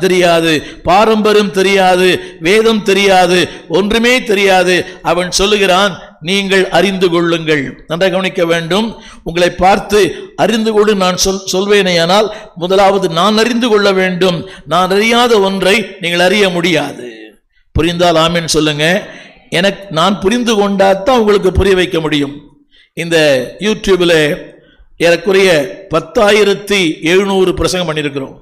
தெரியாது, பாரம்பரியம் தெரியாது, வேதம் தெரியாது, ஒன்றுமே தெரியாது. அவன் சொல்லுகிறான், நீங்கள் அறிந்து கொள்ளுங்கள். நன்றாக கவனிக்க வேண்டும். உங்களை பார்த்து அறிந்து கொண்டு நான் சொல்வேனேயானால் முதலாவது நான் அறிந்து கொள்ள வேண்டும். நான் அறியாத ஒன்றை நீங்கள் அறிய முடியாது. புரிந்தால் ஆமென் சொல்லுங்க. நான் புரிந்து கொண்டாதான் உங்களுக்கு புரிய வைக்க முடியும். இந்த யூடியூப்ல ஏறக்குறைய 10,700 பிரசங்கம் பண்ணியிருக்கிறோம்.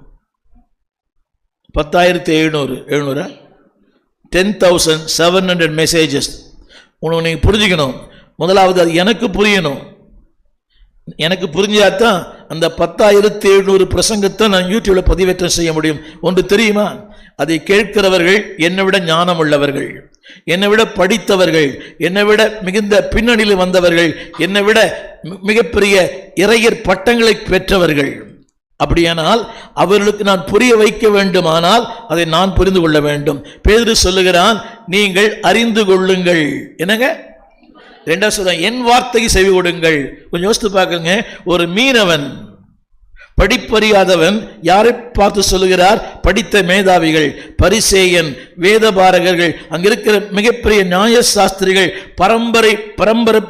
10,700 10,700 மெசேஜஸ். உனக்கு நீங்க புரிஞ்சுக்கணும். முதலாவது அது எனக்கு புரியணும். எனக்கு புரிஞ்சாதான் அந்த 10,700 பிரசங்கத்தை நான் யூடியூப்ல பதிவேற்றம் செய்ய முடியும். ஒன்று தெரியுமா? அதை கேட்கிறவர்கள் என்னை விட ஞானம் உள்ளவர்கள், என்னை விட படித்தவர்கள், என்னை விட மிகுந்த பின்னணியில் வந்தவர்கள், என்னை விட மிகப்பெரிய இறையர் பட்டங்களை பெற்றவர்கள். அப்படியானால் அவர்களுக்கு நான் புரிய வைக்க வேண்டுமானால் அதை நான் புரிந்து கொள்ள வேண்டும். பேதுரு சொல்லுகிறான், நீங்கள் அறிந்து கொள்ளுங்கள். என்னங்க? ரெண்டாவது சொல்ல, என் வார்த்தைக்கு செவி கொடுங்கள். கொஞ்சம் யோசித்து பார்க்குங்க. ஒரு மீனவன், படிப்பறியாதவன் யாரை பார்த்து சொல்லுகிறார்? படித்த மேதாவிகள், பரிசேயன், வேதபாரகர்கள், அங்கிருக்கிற மிகப்பெரிய நியாய சாஸ்திரிகள்,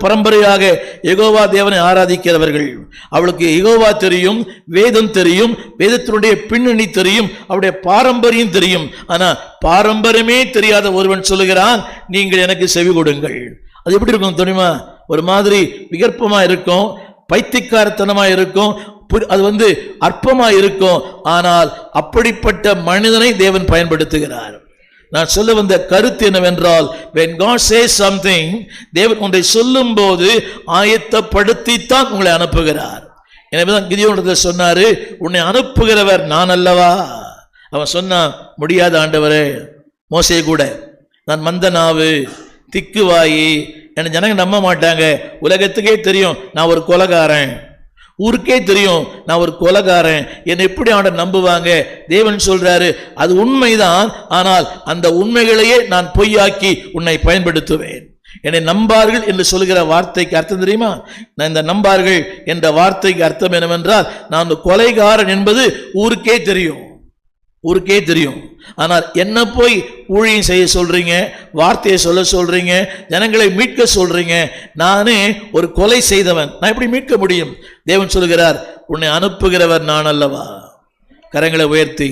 பரம்பரையாக யெகோவா தேவனை ஆராதிக்கிறவர்கள். அவளுக்கு யெகோவா தெரியும், வேதம் தெரியும், வேதத்தினுடைய பின்னணி தெரியும், அவருடைய பாரம்பரியம் தெரியும். ஆனா பாரம்பரியமே தெரியாத ஒருவன் சொல்லுகிறான், நீங்கள் எனக்கு செவி கொடுங்கள். அது எப்படி இருக்கும் தெரியுமா? ஒரு மாதிரி விகற்பமா இருக்கும், பைத்தியக்காரத்தனமா இருக்கும், அது அற்பமா இருக்கும். ஆனால் அப்படிப்பட்ட மனிதனை தேவன் பயன்படுத்துகிறார். நான் சொல்ல வந்த கருத்து என்னவென்றால், when God says something, தேவன் ஒன்றை சொல்லும் போது ஆயத்தப்படுத்தித்தான் உங்களை அனுப்புகிறார். எனவேதான் கிதியோனிடத்தில் சொன்னாரு, உன்னை அனுப்புகிறவர் நான் அல்லவா? அவன் சொன்னான், முடியாத ஆண்டவரே. மோசே கூட, நான் மந்தனாவு, திக்குவாயி, என்ன ஜனங்க நம்ப மாட்டாங்க, உலகத்துக்கே தெரியும் நான் ஒரு கொலைகாரன், ஊருக்கே தெரியும் நான் ஒரு கொலைகாரன், என்னை எப்படி அவனை நம்புவாங்க? தேவன் சொல்றாரு, அது உண்மைதான், ஆனால் அந்த உண்மைகளையே நான் பொய்யாக்கி உன்னை பயன்படுத்துவேன். என்னை நம்பார்கள் என்று சொல்லுகிற வார்த்தைக்கு அர்த்தம் தெரியுமா? நான் இந்த நம்பார்கள் என்ற வார்த்தைக்கு அர்த்தம் என்னவென்றால், நான் கொலைகாரன் என்பது ஊருக்கே தெரியும், ஊருக்கே தெரியும். ஆனால் என்ன போய் ஊழியம் செய்ய சொல்றீங்க, வார்த்தையை சொல்ல சொல்றீங்க, ஜனங்களை மீட்க சொல்றீங்க. நானே ஒரு கொலை செய்தவன், நான் எப்படி மீட்க முடியும்? தேவன் சொல்லுகிறார், உன்னை அனுப்புகிறவர் நான் அல்லவா? கரங்களை உயர்த்தி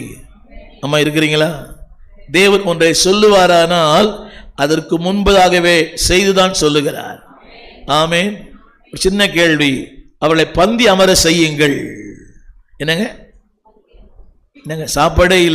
அம்மா இருக்கிறீங்களா? தேவன் ஒன்றை சொல்லுவாரானால் அதற்கு முன்பதாகவே செய்துதான் சொல்லுகிறார். ஆமென். சின்ன கேள்வி, அவளை பந்தி அமர செய்யுங்கள். என்னங்க? சாப்பாடே இல்லை.